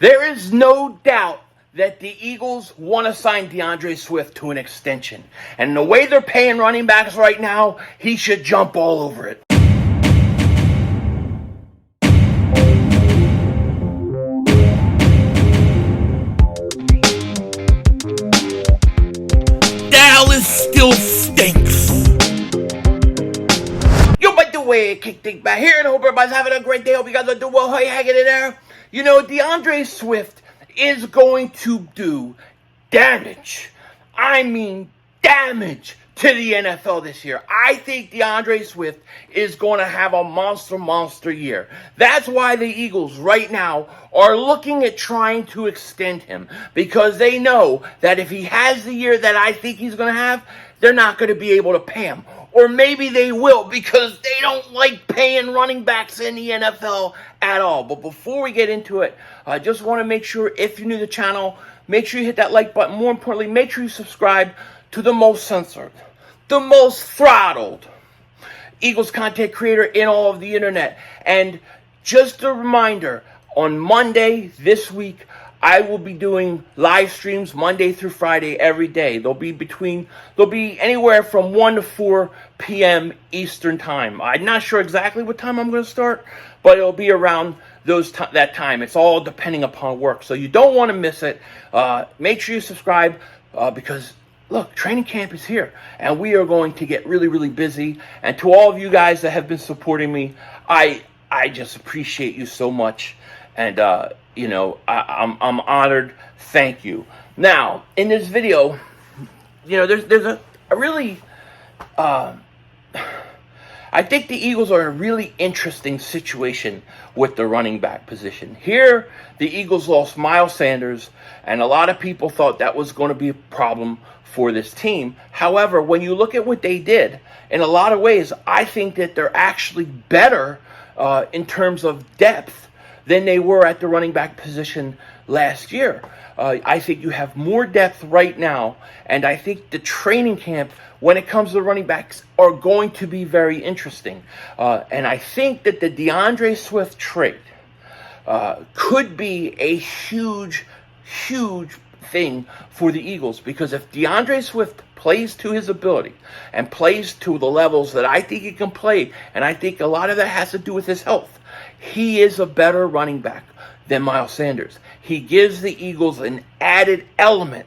There is no doubt that the Eagles want to sign Deandre Swift to an extension. And the way they're paying running backs right now, he should jump all over it. Dallas still stinks. Yo, by the way, kick Dingbat here, and I hope everybody's having a great day. Hope you guys are doing well. How you hanging in there? You know, Deandre Swift is going to do damage. I mean damage to the NFL this year. I think Deandre Swift is going to have a monster year. That's why the Eagles right now are looking at trying to extend him, because they know that if he has the year that I think he's going to have, they're not going to be able to pay him. Or maybe they will, because they don't like paying running backs in the NFL at all. But before we get into it, I just want to make sure, if you're new to the channel, make sure you hit that like button. More importantly, make sure you subscribe to the most censored, the most throttled Eagles content creator in all of the internet. And just a reminder, on Monday this week, I will be doing live streams Monday through Friday every day. They'll be anywhere from 1 to 4 p.m. Eastern time. I'm not sure exactly what time I'm going to start, but it'll be around that time. It's all depending upon work, so you don't want to miss it. Make sure you subscribe because, look, training camp is here, and we are going to get really busy. And to all of you guys that have been supporting me, I just appreciate you so much. And you know, I'm honored. Thank you. Now, in this video, you know, there's a really, I think the Eagles are in a really interesting situation with the running back position. Here, the Eagles lost Miles Sanders, and a lot of people thought that was going to be a problem for this team. However, when you look at what they did, in a lot of ways, I think that they're actually better in terms of depth than they were at the running back position last year. I think you have more depth right now, and I think the training camp, when it comes to running backs, are going to be very interesting. And I think that the Deandre Swift trade could be a huge thing for the Eagles, because if Deandre Swift plays to his ability and plays to the levels that I think he can play, and I think a lot of that has to do with his health, he is a better running back than Miles Sanders. He gives the Eagles an added element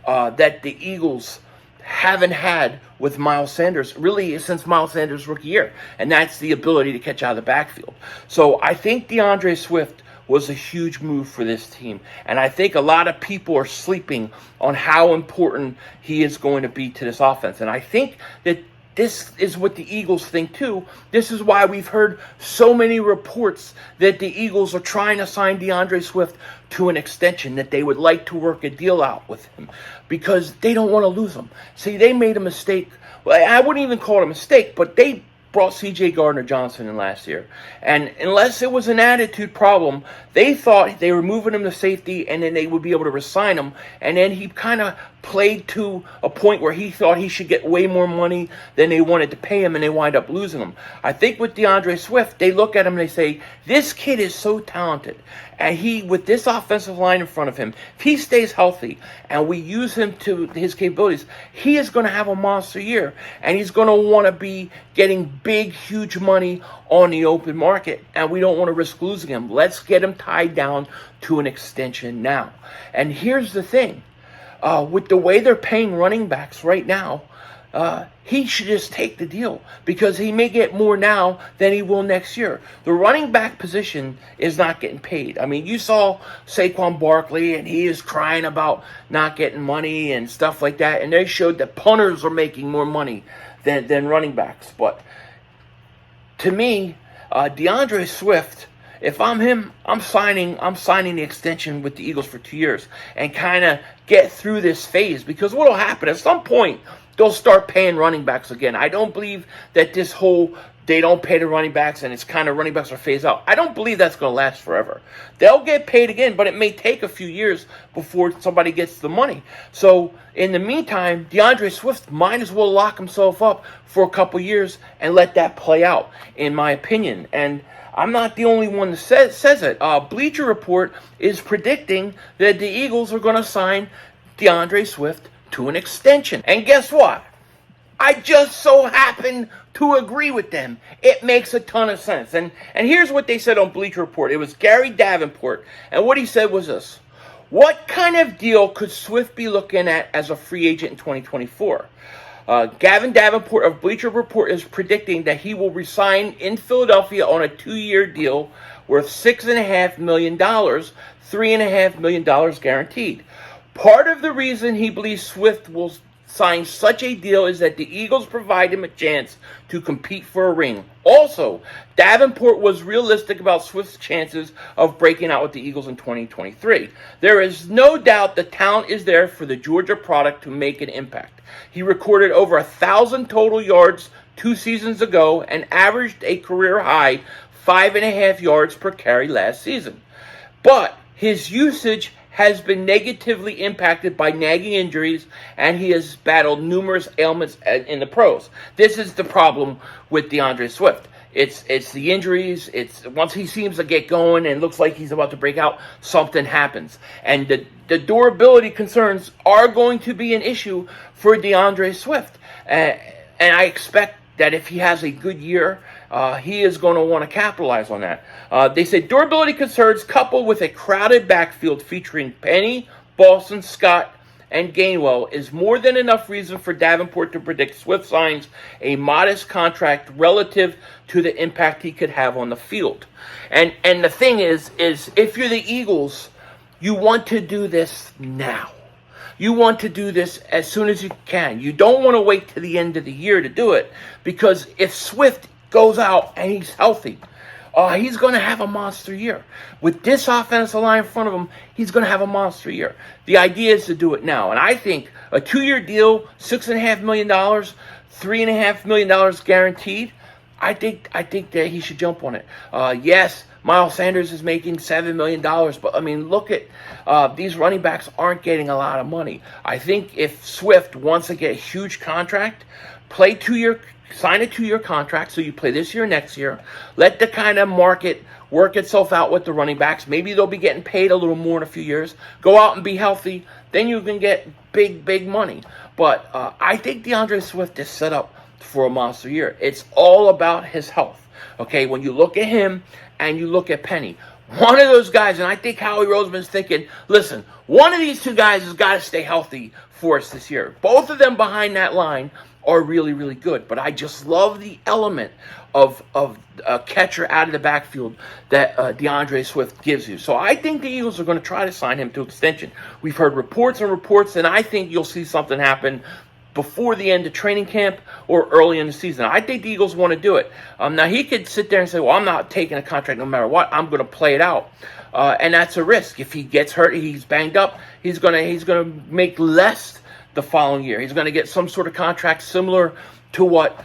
that the Eagles haven't had with Miles Sanders really since Miles Sanders' rookie year, and that's the ability to catch out of the backfield. So I think Deandre Swift was a huge move for this team, and I think a lot of people are sleeping on how important he is going to be to this offense. And I think that this is what the Eagles think too. This is why we've heard so many reports that the Eagles are trying to sign Deandre Swift to an extension, that they would like to work a deal out with him, because they don't want to lose him. See, they made a mistake. Well, I wouldn't even call it a mistake, but they brought C.J. Gardner-Johnson in last year. And unless it was an attitude problem, they thought they were moving him to safety and then they would be able to resign him. And then he kind of played to a point where he thought he should get way more money than they wanted to pay him, and they wind up losing him. I think with Deandre Swift, they look at him and they say, this kid is so talented. And he, with this offensive line in front of him, if he stays healthy and we use him to his capabilities, he is going to have a monster year. And he's going to want to be getting big, huge money on the open market. And we don't want to risk losing him. Let's get him tied down to an extension now. And here's the thing. With the way they're paying running backs right now, he should just take the deal, because he may get more now than he will next year. The running back position is not getting paid. I mean, you saw Saquon Barkley, and he is crying about not getting money and stuff like that, and they showed that punters are making more money than running backs. But to me, Deandre Swift, if I'm him, I'm signing the extension with the Eagles for 2 years and kind of get through this phase, because what will happen at some point, they'll start paying running backs again. I don't believe that this whole they don't pay the running backs and it's kind of running backs are phased out. I don't believe that's going to last forever. They'll get paid again, but it may take a few years before somebody gets the money. So in the meantime, Deandre Swift might as well lock himself up for a couple years and let that play out, in my opinion. And I'm not the only one that says it. Bleacher Report is predicting that the Eagles are going to sign DeAndre Swift to an extension. And guess what? I just so happen to agree with them. It makes a ton of sense. And here's what they said on Bleacher Report. It was Gary Davenport. And what he said was this. What kind of deal could Swift be looking at as a free agent in 2024? Gavin Davenport of Bleacher Report is predicting that he will resign in Philadelphia on a 2-year deal worth $6.5 million, $3.5 million guaranteed. Part of the reason he believes Swift will sign such a deal is that the Eagles provide him a chance to compete for a ring. Also, Davenport was realistic about Swift's chances of breaking out with the Eagles in 2023. There is no doubt the talent is there for the Georgia product to make an impact. He recorded over 1,000 total yards 2 seasons ago and averaged a career high 5.5 yards per carry last season. But his usage has been negatively impacted by nagging injuries, and he has battled numerous ailments in the pros. This is the problem with DeAndre Swift. It's the injuries. It's once he seems to get going and looks like he's about to break out, something happens. And the durability concerns are going to be an issue for DeAndre Swift. And I expect that if he has a good year, he is going to want to capitalize on that. They said durability concerns coupled with a crowded backfield featuring Penny, Boston, Scott, and Gainwell is more than enough reason for Davenport to predict Swift signs a modest contract relative to the impact he could have on the field. And the thing is if you're the Eagles, you want to do this now. You want to do this as soon as you can. You don't want to wait to the end of the year to do it, because if Swift goes out and he's healthy, he's going to have a monster year. With this offensive line in front of him, he's going to have a monster year. The idea is to do it now. And I think a 2-year deal, $6.5 million, $3.5 million guaranteed, I think that he should jump on it. Yes, Miles Sanders is making $7 million, but I mean, look at these running backs aren't getting a lot of money. I think if Swift wants to get a huge contract, sign a 2-year contract, so you play this year, next year. Let the kind of market work itself out with the running backs. Maybe they'll be getting paid a little more in a few years. Go out and be healthy. Then you can get big money. But I think DeAndre Swift is set up for a monster year. It's all about his health. Okay, when you look at him and you look at Penny, one of those guys, and I think Howie Roseman's thinking, listen, one of these 2 guys has got to stay healthy for us this year. Both of them behind that line are really, really good. But I just love the element of a catcher out of the backfield that DeAndre Swift gives you. So I think the Eagles are going to try to sign him to extension. We've heard reports, and I think you'll see something happen before the end of training camp or early in the season. I think the Eagles want to do it. Now, he could sit there and say, well, I'm not taking a contract no matter what. I'm going to play it out. And that's a risk. If he gets hurt, he's banged up, he's going to make less the following year. He's going to get some sort of contract similar to what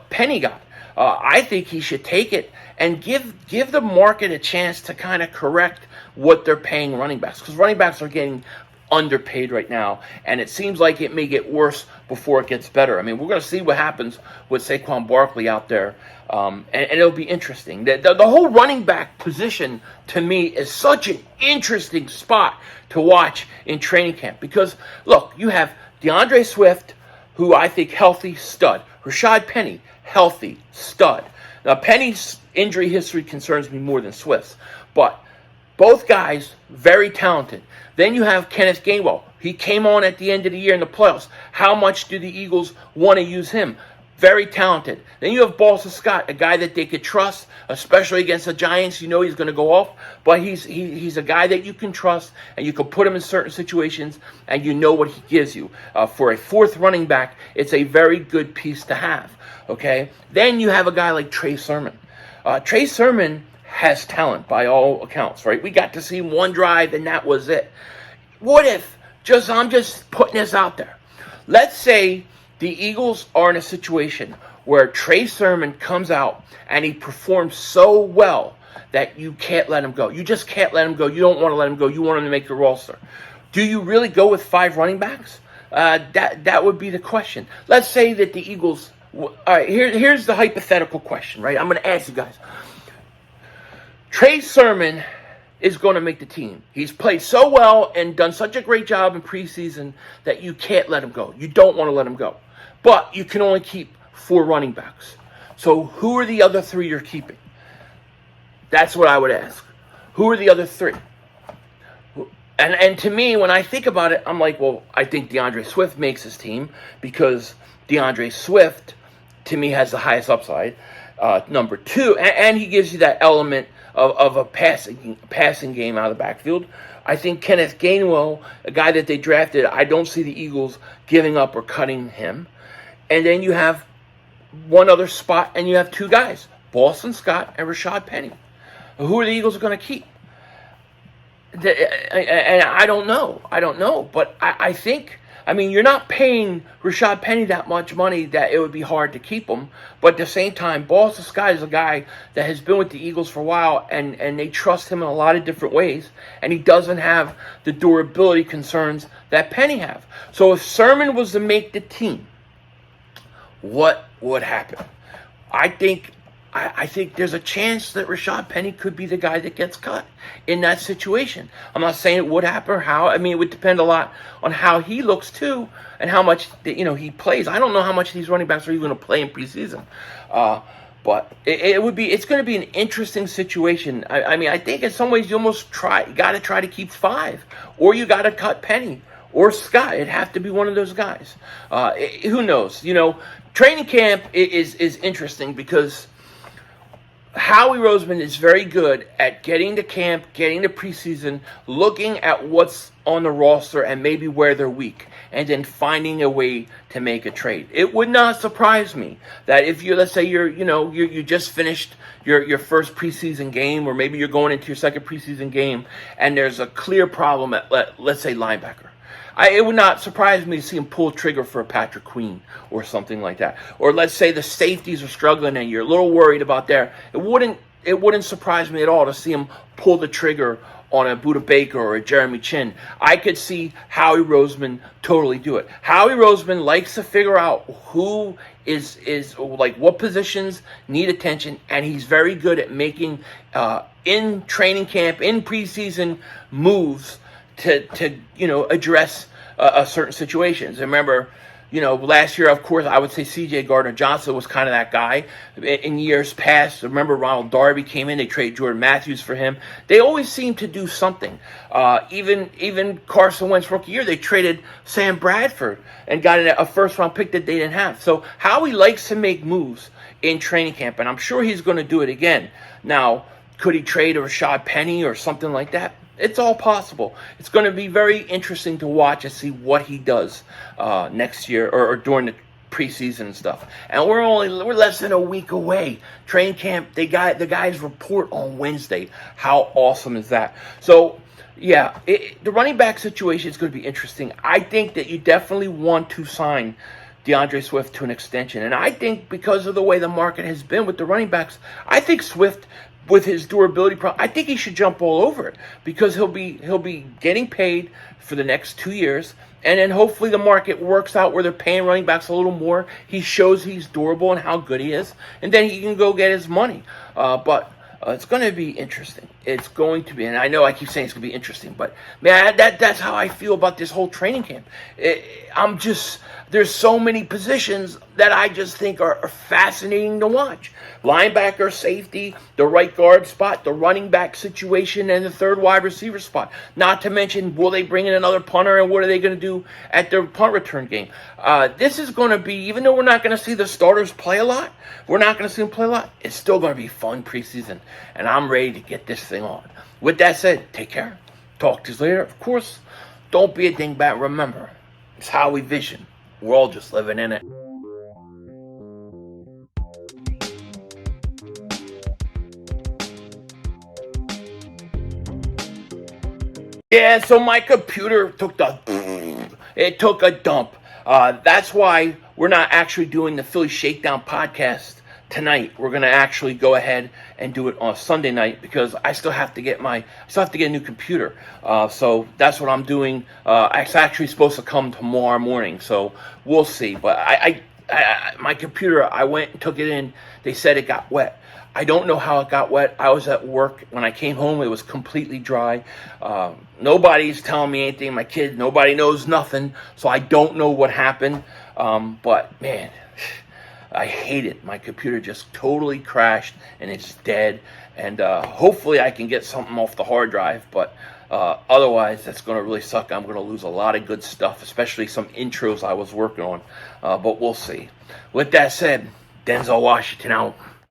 Penny got. I think he should take it and give the market a chance to kind of correct what they're paying running backs, because running backs are getting underpaid right now, and it seems like it may get worse before it gets better. I mean, we're going to see what happens with Saquon Barkley out there, and it'll be interesting. The whole running back position, to me, is such an interesting spot to watch in training camp, because, look, you have DeAndre Swift, who I think healthy, stud. Rashad Penny, healthy, stud. Now, Penny's injury history concerns me more than Swift's, but both guys, very talented. Then you have Kenneth Gainwell. He came on at the end of the year in the playoffs. How much do the Eagles want to use him? Very talented. Then you have Boston Scott, a guy that they could trust, especially against the Giants. You know he's going to go off, but he's a guy that you can trust, and you can put him in certain situations, and you know what he gives you. For a 4th running back, it's a very good piece to have. Okay. Then you have a guy like Trey Sermon. Trey Sermon has talent by all accounts, right? We got to see one drive and that was it. What if, I'm just putting this out there, let's say the Eagles are in a situation where Trey Sermon comes out and he performs so well that you can't let him go. You just can't let him go. You don't want to let him go. You want him to make your roster. Do you really go with 5 running backs? That would be the question. Let's say that the Eagles All right, here's the hypothetical question, right? I'm going to ask you guys. Trey Sermon is going to make the team. He's played so well and done such a great job in preseason that you can't let him go. You don't want to let him go. But you can only keep 4 running backs. So who are the other 3 you're keeping? That's what I would ask. Who are the other 3? And to me, when I think about it, I'm like, well, I think Deandre Swift makes his team because Deandre Swift, to me, has the highest upside. Number 2, and he gives you that element of a passing game out of the backfield. I think Kenneth Gainwell, a guy that they drafted, I don't see the Eagles giving up or cutting him. And then you have one other spot, and you have 2 guys, Boston Scott and Rashad Penny. Who are the Eagles going to keep? And I don't know. But I think, you're not paying Rashad Penny that much money that it would be hard to keep him. But at the same time, Boston Scott is a guy that has been with the Eagles for a while, and they trust him in a lot of different ways. And he doesn't have the durability concerns that Penny have. So if Sermon was to make the team, what would happen? I think there's a chance that Rashad Penny could be the guy that gets cut in that situation. I'm not saying it would happen or how. It would depend a lot on how he looks too and how much he plays. I don't know how much these running backs are even going to play in preseason. But it's going to be an interesting situation. I think in some ways you almost got to try to keep 5, or you got to cut Penny or Scott. It'd have to be one of those guys. Who knows? Training camp is interesting because Howie Roseman is very good at getting to camp, getting to preseason, looking at what's on the roster and maybe where they're weak, and then finding a way to make a trade. It would not surprise me that if let's say you just finished your first preseason game, or maybe you're going into your second preseason game, and there's a clear problem at let's say linebacker. It would not surprise me to see him pull trigger for a Patrick Queen or something like that. Or let's say the safeties are struggling and you're a little worried about there. It wouldn't surprise me at all to see him pull the trigger on a Budda Baker or a Jeremy Chin. I could see Howie Roseman totally do it. Howie Roseman likes to figure out who is like what positions need attention, and he's very good at making in training camp, in preseason moves to address certain situations. Remember, last year, of course, I would say C.J. Gardner-Johnson was kind of that guy. In years past, remember Ronald Darby came in, they traded Jordan Matthews for him. They always seem to do something. Even Carson Wentz rookie year, they traded Sam Bradford and got a first-round pick that they didn't have. So Howie likes to make moves in training camp, and I'm sure he's going to do it again. Now, could he trade a Rashad Penny or something like that? It's all possible. It's going to be very interesting to watch and see what he does next year or during the preseason and stuff. And we're less than a week away. Training camp, the guys report on Wednesday. How awesome is that? So, yeah, the running back situation is going to be interesting. I think that you definitely want to sign DeAndre Swift to an extension. And I think because of the way the market has been with the running backs, I think Swift, with his durability problem, I think he should jump all over it because he'll be getting paid for the next 2 years, and then hopefully the market works out where they're paying running backs a little more. He shows he's durable and how good he is, and then he can go get his money. But it's going to be interesting. It's going to be, and I know I keep saying it's going to be interesting, but man, that's how I feel about this whole training camp. There's so many positions that I just think are fascinating to watch. Linebacker, safety, the right guard spot, the running back situation, and the third wide receiver spot. Not to mention, will they bring in another punter, and what are they going to do at their punt return game? This is going to be, even though we're not going to see the starters play a lot, it's still going to be fun preseason, and I'm ready to get this thing on. With that said, take care. Talk to you later. Of course, don't be a dingbat. Remember, it's how we vision. We're all just living in it. Yeah, so my computer took a dump. That's why we're not actually doing the Philly Shakedown podcast tonight. We're going to actually go ahead and do it on Sunday night because I still have to get a new computer. So that's what I'm doing. It's actually supposed to come tomorrow morning, so we'll see. But my computer, I went and took it in. They said it got wet. I don't know how it got wet. I was at work. When I came home, it was completely dry. Nobody's telling me anything. My kid, nobody knows nothing. So I don't know what happened. But, man, I hate it. My computer just totally crashed, and it's dead. And hopefully I can get something off the hard drive. But otherwise, that's going to really suck. I'm going to lose a lot of good stuff, especially some intros I was working on. But we'll see. With that said, Denzel Washington out.